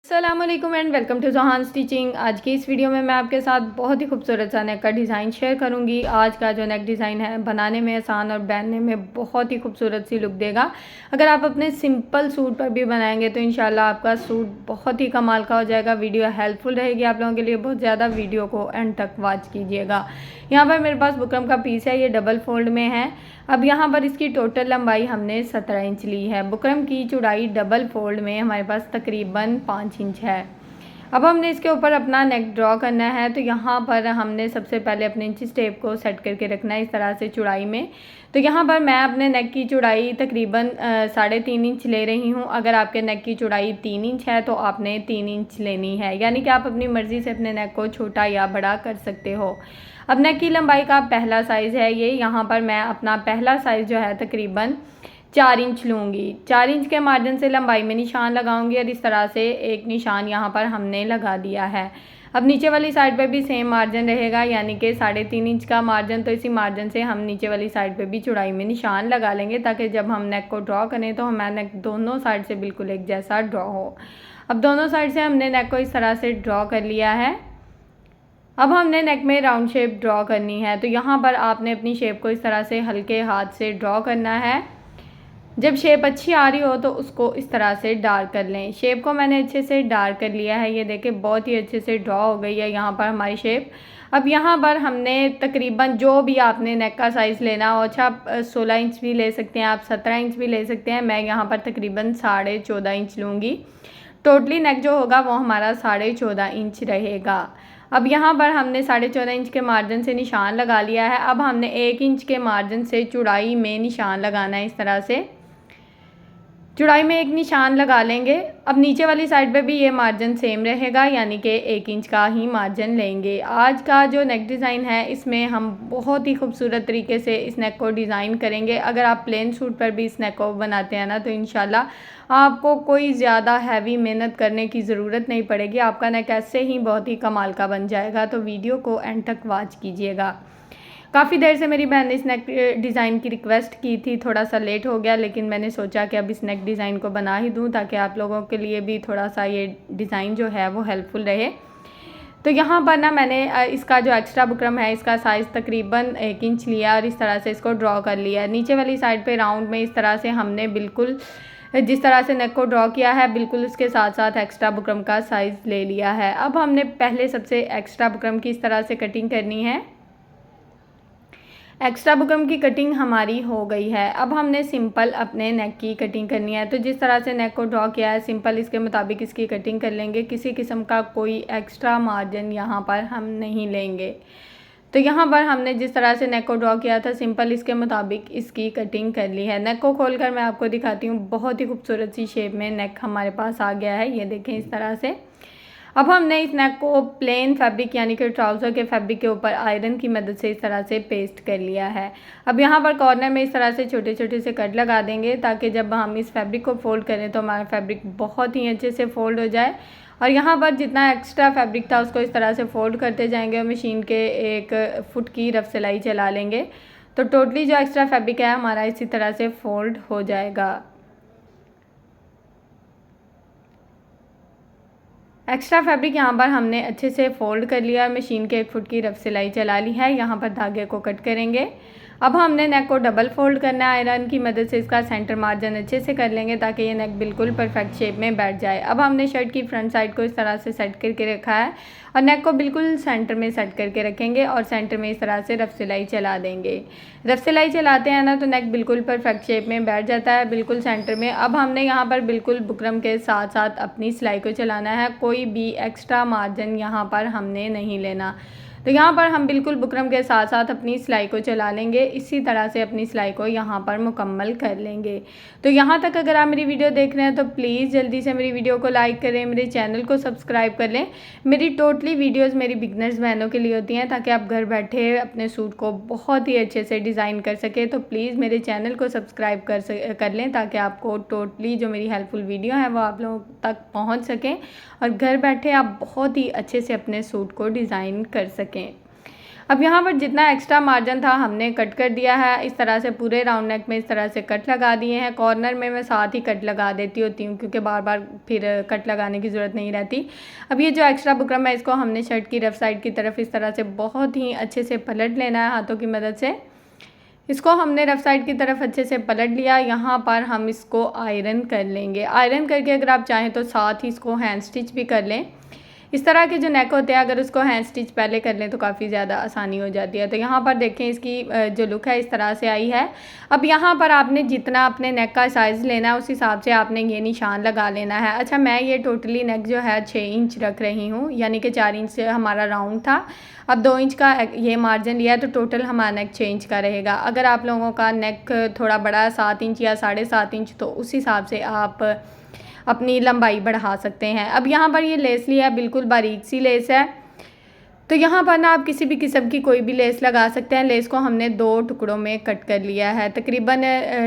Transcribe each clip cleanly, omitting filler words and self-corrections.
अस्सलामुअलैकुम and welcome to Johan stitching. आज की इस वीडियो में मैं आपके साथ बहुत ही खूबसूरत सा नेक का डिज़ाइन शेयर करूंगी। आज का जो नेक डिज़ाइन है बनाने में आसान और पहनने में बहुत ही खूबसूरत सी लुक देगा। अगर आप अपने सिंपल सूट पर भी बनाएंगे तो इंशाल्लाह आपका सूट बहुत ही कमाल का हो जाएगा। वीडियो हेल्पफुल रहेगी आप लोगों के लिए बहुत ज़्यादा, वीडियो को एंड तक वॉच कीजिएगा। यहाँ पर मेरे पास बुकरम का पीस है, ये डबल फोल्ड में है। अब यहाँ पर इसकी टोटल लंबाई हमने 17 इंच ली है। बुकरम की चौड़ाई डबल फोल्ड में हमारे पास तकरीबन 5 इंच है। अब हमने इसके ऊपर अपना नेक ड्रॉ करना है, तो यहाँ पर हमने सबसे पहले अपने इंच टेप को सेट करके रखना है इस तरह से चौड़ाई में। तो यहाँ पर मैं अपने नेक की चौड़ाई तकरीबन 3.5 इंच ले रही हूँ। अगर आपके नेक की चौड़ाई 3 इंच है तो आपने 3 इंच लेनी है, यानी कि आप अपनी मर्ज़ी से अपने नेक को छोटा या बड़ा कर सकते हो। अब नेक की लंबाई का पहला साइज़ है ये। यहाँ पर मैं अपना पहला साइज़ जो है तकरीबन 4 इंच लूँगी। 4 इंच के मार्जिन से लंबाई में निशान लगाऊंगी और इस तरह से एक निशान यहाँ पर हमने लगा दिया है। अब नीचे वाली साइड पे भी सेम मार्जिन रहेगा, यानी कि 3.5 इंच का मार्जिन। तो इसी मार्जिन से हम नीचे वाली साइड पे भी चौड़ाई में निशान लगा लेंगे, ताकि जब हम नेक को ड्रॉ करें तो हमारा नेक दोनों साइड से बिल्कुल एक जैसा ड्रॉ हो। अब दोनों साइड से हमने नेक को इस तरह से ड्रॉ कर लिया है। अब हमने नेक में राउंड शेप ड्रॉ करनी है, तो यहाँ पर आपने अपनी शेप को इस तरह से हल्के हाथ से ड्रॉ करना है। जब शेप अच्छी आ रही हो तो उसको इस तरह से डार्क कर लें। शेप को मैंने अच्छे से डार्क कर लिया है, ये देखें बहुत ही अच्छे से ड्रॉ हो गई है यहाँ पर हमारी शेप। अब यहाँ पर हमने तकरीबन जो भी आपने नेक का साइज़ लेना हो, अच्छा आप 16 इंच भी ले सकते हैं, आप 17 इंच भी ले सकते हैं। मैं यहाँ पर तकरीबन 14.5 इंच लूँगी। टोटली नेक जो होगा वो हमारा 14.5 इंच रहेगा। अब यहाँ पर हमने 14.5 इंच के मार्जिन से निशान लगा लिया है। अब हमने 1 इंच के मार्जिन से चौड़ाई में निशान लगाना है इस तरह से। चौड़ाई में एक निशान लगा लेंगे। अब नीचे वाली साइड पे भी ये मार्जिन सेम रहेगा, यानी कि 1 इंच का ही मार्जिन लेंगे। आज का जो नेक डिज़ाइन है इसमें हम बहुत ही खूबसूरत तरीके से इस नेक को डिज़ाइन करेंगे। अगर आप प्लेन सूट पर भी इस नेक को बनाते हैं ना, तो इंशाल्लाह आपको कोई ज़्यादा हैवी मेहनत करने की ज़रूरत नहीं पड़ेगी। आपका नेक ऐसे ही बहुत ही कमाल का बन जाएगा। तो वीडियो को एंड तक वॉच कीजिएगा। काफ़ी देर से मेरी बहन ने इस नेक डिज़ाइन की रिक्वेस्ट की थी, थोड़ा सा लेट हो गया, लेकिन मैंने सोचा कि अब इस नेक डिज़ाइन को बना ही दूं, ताकि आप लोगों के लिए भी थोड़ा सा ये डिज़ाइन जो है वो हेल्पफुल रहे। तो यहाँ पर ना मैंने इसका जो एक्स्ट्रा बुकरम है इसका साइज़ तकरीबन 1 इंच लिया और इस तरह से इसको ड्रॉ कर लिया। नीचे वाली साइड पे राउंड में इस तरह से हमने बिल्कुल जिस तरह से नेक को ड्रॉ किया है बिल्कुल उसके साथ साथ एक्स्ट्रा बुकरम का साइज़ ले लिया है। अब हमने पहले सबसे एक्स्ट्रा बुकरम की इस तरह से कटिंग करनी है। एक्स्ट्रा बुकरम की कटिंग हमारी हो गई है। अब हमने सिंपल अपने नेक की कटिंग करनी है। तो जिस तरह से नेक को ड्रॉ किया है सिंपल इसके मुताबिक इसकी कटिंग कर लेंगे। किसी किस्म का कोई एक्स्ट्रा मार्जिन यहाँ पर हम नहीं लेंगे। तो यहाँ पर हमने जिस तरह से नेक को ड्रॉ किया था सिंपल इसके मुताबिक इसकी कटिंग कर ली है। नेक को खोलकर मैं आपको दिखाती हूँ। बहुत ही खूबसूरत सी शेप में नेक हमारे पास आ गया है, ये देखें इस तरह से। अब हमने इस नेक को प्लेन फैब्रिक यानी कि ट्राउज़र के फैब्रिक के ऊपर आयरन की मदद से इस तरह से पेस्ट कर लिया है। अब यहाँ पर कॉर्नर में इस तरह से छोटे छोटे से कट लगा देंगे, ताकि जब हम इस फैब्रिक को फोल्ड करें तो हमारा फैब्रिक बहुत ही अच्छे से फोल्ड हो जाए। और यहाँ पर जितना एक्स्ट्रा फैब्रिक था उसको इस तरह से फोल्ड करते जाएंगे और मशीन के 1 फुट की रफ सिलाई चला लेंगे। तो टोटली जो एक्स्ट्रा फैब्रिक है हमारा इसी तरह से फोल्ड हो जाएगा। एक्स्ट्रा फैब्रिक यहाँ पर हमने अच्छे से फोल्ड कर लिया, मशीन के 1 फुट की रफ सिलाई चला ली है। यहाँ पर धागे को कट करेंगे। अब हमने नेक को डबल फोल्ड करना है, आयरन की मदद से इसका सेंटर मार्जिन अच्छे से कर लेंगे, ताकि ये नेक बिल्कुल परफेक्ट शेप में बैठ जाए। अब हमने शर्ट की फ्रंट साइड को इस तरह से सेट करके रखा है और नेक को बिल्कुल सेंटर में सेट करके रखेंगे और सेंटर में इस तरह से रफ सिलाई चला देंगे। रफ सिलाई चलाते हैं ना तो नेक बिल्कुल परफेक्ट शेप में बैठ जाता है, बिल्कुल सेंटर में। अब हमने यहाँ पर बिल्कुल बुकरम के साथ साथ अपनी सिलाई को चलाना है, कोई भी एक्स्ट्रा मार्जिन यहाँ पर हमने नहीं लेना। तो यहाँ पर हम बिल्कुल बुकरम के साथ साथ अपनी सिलाई को चला लेंगे। इसी तरह से अपनी सिलाई को यहाँ पर मुकम्मल कर लेंगे। तो यहाँ तक अगर आप मेरी वीडियो देख रहे हैं तो प्लीज़ जल्दी से मेरी वीडियो को लाइक करें, मेरे चैनल को सब्सक्राइब कर लें। मेरी टोटली वीडियोस मेरी बिगनर्स बहनों के लिए होती हैं, ताकि आप घर बैठे अपने सूट को बहुत ही अच्छे से डिज़ाइन कर सकें। तो प्लीज़ मेरे चैनल को सब्सक्राइब कर लें, ताकि आपको टोटली जो मेरी हेल्पफुल वीडियो है वो आप लोगों तक पहुँच सकें और घर बैठे आप बहुत ही अच्छे से अपने सूट को डिज़ाइन कर सकें। अब यहाँ पर जितना एक्स्ट्रा मार्जिन था हमने कट कर दिया है। इस तरह से पूरे राउंड नेक में इस तरह से कट लगा दिए हैं। कॉर्नर में मैं साथ ही कट लगा देती होती हूँ क्योंकि बार बार फिर कट लगाने की ज़रूरत नहीं रहती। अब ये जो एक्स्ट्रा बुकरम है इसको हमने शर्ट की रफ साइड की तरफ इस तरह से बहुत ही अच्छे से पलट लेना है हाथों की मदद से। इसको हमने रफ साइड की तरफ अच्छे से पलट लिया। यहाँ पर हम इसको आयरन कर लेंगे। आयरन करके अगर आप चाहें तो साथ ही इसको हैंड स्टिच भी कर लें। इस तरह के जो नेक होते हैं अगर उसको हैंड स्टिच पहले कर लें तो काफ़ी ज़्यादा आसानी हो जाती है। तो यहाँ पर देखें इसकी जो लुक है इस तरह से आई है। अब यहाँ पर आपने जितना अपने नेक का साइज़ लेना है उस हिसाब से आपने ये निशान लगा लेना है। अच्छा, मैं ये टोटली नेक जो है 6 इंच रख रही हूँ, यानी कि 4 इंच से हमारा राउंड था। अब 2 इंच का ये मार्जिन लिया है तो टोटल हमारा नेक 6 इंच का रहेगा। अगर आप लोगों का नेक थोड़ा बड़ा है 7 इंच या 7.5 इंच तो उस हिसाब से आप अपनी लंबाई बढ़ा सकते हैं। अब यहाँ पर ये लेस लिया है, बिल्कुल बारीक सी लेस है। तो यहाँ पर ना आप किसी भी किस्म की कोई भी लेस लगा सकते हैं। लेस को हमने 2 टुकड़ों में कट कर लिया है। तकरीबन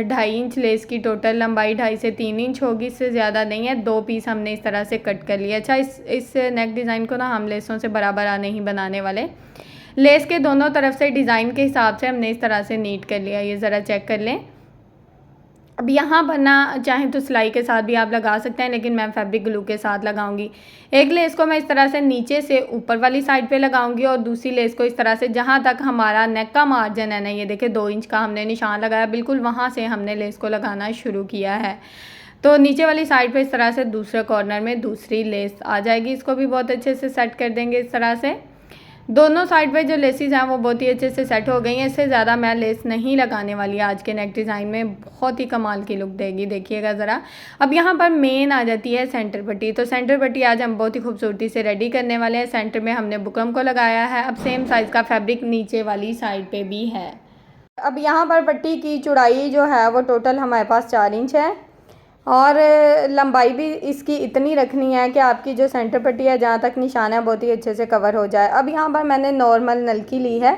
2.5 इंच लेस की टोटल लंबाई 2.5 से 3 इंच होगी, इससे ज़्यादा नहीं है। 2 पीस हमने इस तरह से कट कर लिया। अच्छा, इस नेक डिज़ाइन को ना हम लेसों से बराबर नहीं बनाने वाले। लेस के दोनों तरफ से डिज़ाइन के हिसाब से हमने इस तरह से नीट कर लिया। ये ज़रा चेक कर लें। अब यहाँ पर ना चाहें तो सिलाई के साथ भी आप लगा सकते हैं, लेकिन मैं फैब्रिक ग्लू के साथ लगाऊंगी। एक लेस को मैं इस तरह से नीचे से ऊपर वाली साइड पे लगाऊंगी और दूसरी लेस को इस तरह से जहाँ तक हमारा नेक का मार्जिन है ना, ये देखिए 2 इंच का हमने निशान लगाया, बिल्कुल वहाँ से हमने लेस को लगाना शुरू किया है। तो नीचे वाली साइड पे इस तरह से दूसरे कॉर्नर में दूसरी लेस आ जाएगी। इसको भी बहुत अच्छे से सेट कर देंगे इस तरह से। दोनों साइड पे जो लेसेस हैं वो बहुत ही अच्छे से सेट हो गई हैं। इससे ज़्यादा मैं लेस नहीं लगाने वाली आज के नेक डिज़ाइन में, बहुत ही कमाल की लुक देगी, देखिएगा ज़रा। अब यहाँ पर मेन आ जाती है सेंटर पट्टी। तो सेंटर पट्टी आज हम बहुत ही खूबसूरती से रेडी करने वाले हैं। सेंटर में हमने बुकरम को लगाया है। अब सेम साइज़ का फैब्रिक नीचे वाली साइड पर भी है। अब यहाँ पर पट्टी की चौड़ाई जो है वो टोटल हमारे पास 4 इंच है और लंबाई भी इसकी इतनी रखनी है कि आपकी जो सेंटर पट्टी है जहाँ तक निशान है बहुत ही अच्छे से कवर हो जाए। अब यहाँ पर मैंने नॉर्मल नलकी ली है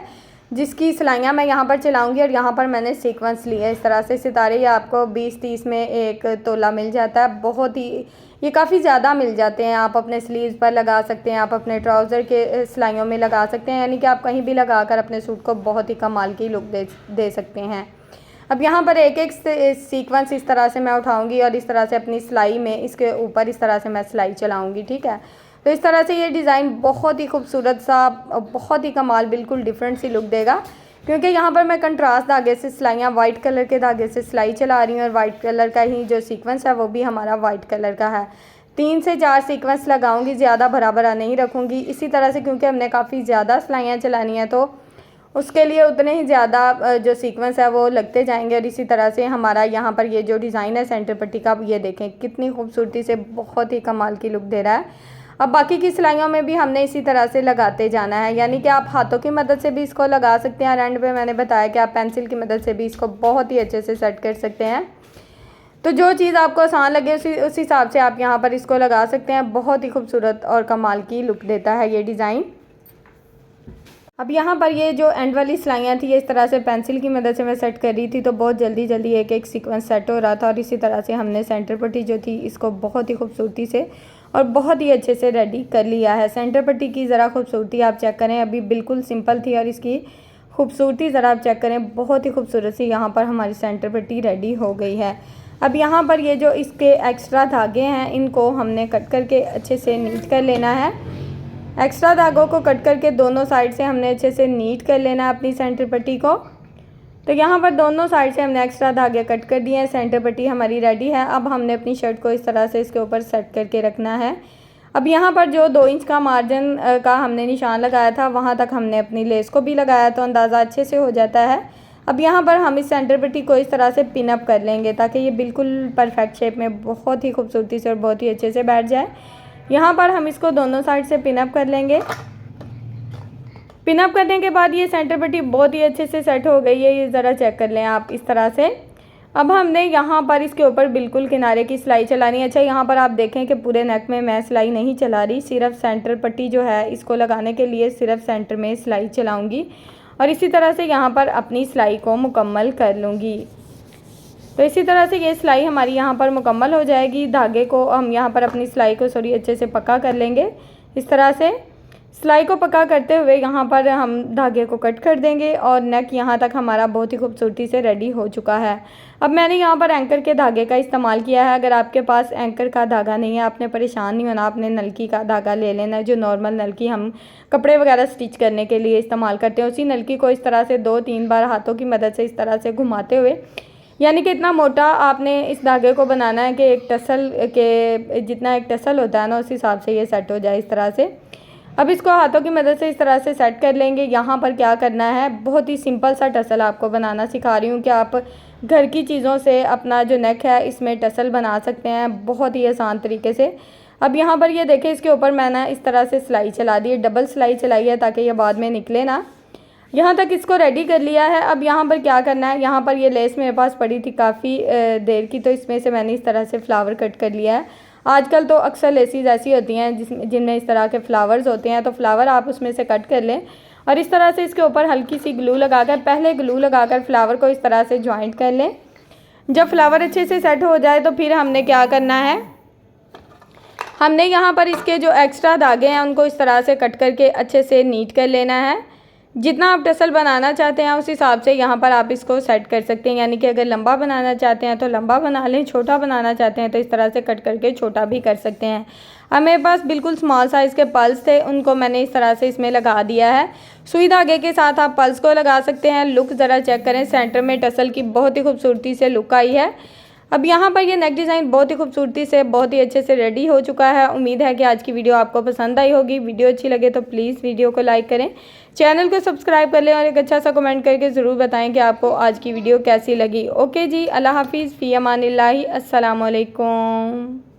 जिसकी सिलाइयाँ मैं यहाँ पर चलाऊँगी और यहाँ पर मैंने सीक्वेंस ली है इस तरह से। सितारे ये आपको 20-30 में 1 तोला मिल जाता है। बहुत ही ये काफ़ी ज़्यादा मिल जाते हैं। आप अपने स्लीव्स पर लगा सकते हैं, आप अपने ट्राउज़र के सिलाइयों में लगा सकते हैं, यानी कि आप कहीं भी लगा कर अपने सूट को बहुत ही कमाल की लुक दे सकते हैं। अब यहाँ पर एक एक सीक्वेंस इस तरह से मैं उठाऊंगी और इस तरह से अपनी सिलाई में इसके ऊपर इस तरह से मैं सिलाई चलाऊंगी, ठीक है। तो इस तरह से ये डिज़ाइन बहुत ही खूबसूरत सा, बहुत ही कमाल, बिल्कुल डिफरेंट सी लुक देगा। क्योंकि यहाँ पर मैं कंट्रास्ट धागे से सिलाइयाँ वाइट कलर के धागे से सिलाई चला रही हूँ और वाइट कलर का ही जो सीक्वेंस है वो भी हमारा वाइट कलर का है। 3 से 4 सीक्वेंस लगाऊंगी, ज़्यादा भरा नहीं रखूँगी इसी तरह से, क्योंकि हमने काफ़ी ज़्यादा सिलाइयाँ चलानी है तो उसके लिए उतने ही ज़्यादा जो सीक्वेंस है वो लगते जाएंगे। और इसी तरह से हमारा यहाँ पर ये जो डिज़ाइन है सेंटर पट्टी का, ये देखें कितनी खूबसूरती से बहुत ही कमाल की लुक दे रहा है। अब बाकी की सिलाइयों में भी हमने इसी तरह से लगाते जाना है, यानी कि आप हाथों की मदद से भी इसको लगा सकते हैं। एंड पे मैंने बताया कि आप पेंसिल की मदद से भी इसको बहुत ही अच्छे से सेट कर सकते हैं। तो जो चीज़ आपको आसान लगे उस हिसाब से आप यहाँ पर इसको लगा सकते हैं। बहुत ही खूबसूरत और कमाल की लुक देता है ये डिज़ाइन। अब यहाँ पर ये जो एंड वाली सिलाइयाँ थी इस तरह से पेंसिल की मदद से मैं सेट कर रही थी तो बहुत जल्दी एक एक सीक्वेंस सेट हो रहा था। और इसी तरह से हमने सेंटर पट्टी जो थी इसको बहुत ही खूबसूरती से और बहुत ही अच्छे से रेडी कर लिया है। सेंटर पट्टी की ज़रा खूबसूरती आप चेक करें, अभी बिल्कुल सिंपल थी और इसकी खूबसूरती ज़रा आप चेक करें, बहुत ही खूबसूरत सी यहाँ पर हमारी सेंटर पट्टी रेडी हो गई है। अब यहाँ पर ये जो इसके एक्स्ट्रा धागे हैं इनको हमने कट करके अच्छे से नीट कर लेना है। एक्स्ट्रा धागों को कट करके दोनों साइड से हमने अच्छे से नीट कर लेना है अपनी सेंटर पट्टी को। तो यहाँ पर दोनों साइड से हमने एक्स्ट्रा धागे कट कर दिए हैं। सेंटर पट्टी हमारी रेडी है। अब हमने अपनी शर्ट को इस तरह से इसके ऊपर सेट करके रखना है। अब यहाँ पर जो 2 इंच का मार्जिन का हमने निशान लगाया था वहाँ तक हमने अपनी लेस को भी लगाया तो अंदाज़ा अच्छे से हो जाता है। अब यहाँ पर हम इस सेंटर पट्टी को इस तरह से पिन अप कर लेंगे ताकि ये बिल्कुल परफेक्ट शेप में बहुत ही खूबसूरती से और बहुत ही अच्छे से बैठ जाए। यहाँ पर हम इसको दोनों साइड से पिन अप कर लेंगे। पिन अप करने के बाद ये सेंटर पट्टी बहुत ही अच्छे से सेट हो गई है, ये ज़रा चेक कर लें आप इस तरह से। अब हमने यहाँ पर इसके ऊपर बिल्कुल किनारे की सिलाई चलानी है। अच्छा, यहाँ पर आप देखें कि पूरे नेक में मैं सिलाई नहीं चला रही, सिर्फ सेंटर पट्टी जो है इसको लगाने के लिए सिर्फ सेंटर में सिलाई चलाऊँगी और इसी तरह से यहाँ पर अपनी सिलाई को मुकम्मल कर लूँगी। तो इसी तरह से ये सिलाई हमारी यहाँ पर मुकम्मल हो जाएगी। धागे को हम यहाँ पर अपनी सिलाई को अच्छे से पक्का कर लेंगे इस तरह से। सिलाई को पक्का करते हुए यहाँ पर हम धागे को कट कर देंगे और नेक यहाँ तक हमारा बहुत ही खूबसूरती से रेडी हो चुका है। अब मैंने यहाँ पर एंकर के धागे का इस्तेमाल किया है। अगर आपके पास एंकर का धागा नहीं है, आपने परेशान नहीं होना, आपने नलकी का धागा ले लेना है, जो नॉर्मल नलकी हम कपड़े वगैरह स्टिच करने के लिए इस्तेमाल करते हैं। उसी नलकी को इस तरह से 2-3 बार हाथों की मदद से इस तरह से घुमाते हुए, यानी कि इतना मोटा आपने इस धागे को बनाना है कि एक टसल के जितना एक टसल होता है ना, उस हिसाब से ये सेट हो जाए इस तरह से। अब इसको हाथों की मदद से इस तरह से सेट कर लेंगे। यहाँ पर क्या करना है, बहुत ही सिंपल सा टसल आपको बनाना सिखा रही हूँ कि आप घर की चीज़ों से अपना जो नेक है इसमें टसल बना सकते हैं बहुत ही आसान तरीके से। अब यहाँ पर ये देखें, इसके ऊपर मैंने इस तरह से सिलाई चला दी है, डबल सिलाई चलाई है ताकि ये बाद में निकले ना। यहाँ तक इसको रेडी कर लिया है। अब यहाँ पर क्या करना है, यहाँ पर ये लेस मेरे पास पड़ी थी काफ़ी देर की, तो इसमें से मैंने इस तरह से फ्लावर कट कर लिया है। आजकल तो अक्सर लेसीज ऐसी होती हैं जिनमें इस तरह के फ्लावर्स होते हैं, तो फ्लावर आप उसमें से कट कर लें और इस तरह से इसके ऊपर हल्की सी ग्लू लगाकर, पहले ग्लू लगाकर फ्लावर को इस तरह से जॉइंट कर लें। जब फ्लावर अच्छे से सेट हो जाए तो फिर हमने क्या करना है, हमने यहाँ पर इसके जो एक्स्ट्रा धागे हैं उनको इस तरह से कट करके अच्छे से नीट कर लेना है। जितना आप टसल बनाना चाहते हैं उस हिसाब से यहाँ पर आप इसको सेट कर सकते हैं, यानी कि अगर लंबा बनाना चाहते हैं तो लंबा बना लें, छोटा बनाना चाहते हैं तो इस तरह से कट करके छोटा भी कर सकते हैं। अब मेरे पास बिल्कुल स्मॉल साइज़ के पल्स थे, उनको मैंने इस तरह से इसमें लगा दिया है। सुई धागे के साथ आप पल्स को लगा सकते हैं। लुक ज़रा चेक करें, सेंटर में टसल की बहुत ही खूबसूरती से लुक आई है। अब यहाँ पर ये नेक डिज़ाइन बहुत ही खूबसूरती से, बहुत ही अच्छे से रेडी हो चुका है। उम्मीद है कि आज की वीडियो आपको पसंद आई होगी। वीडियो अच्छी लगे तो प्लीज़ वीडियो को लाइक करें, चैनल को सब्सक्राइब कर लें और एक अच्छा सा कमेंट करके ज़रूर बताएं कि आपको आज की वीडियो कैसी लगी। ओके जी, अल्लाह हाफिज़, फ़ी अमानिल्लाहि, अस्सलाम वालेकुम।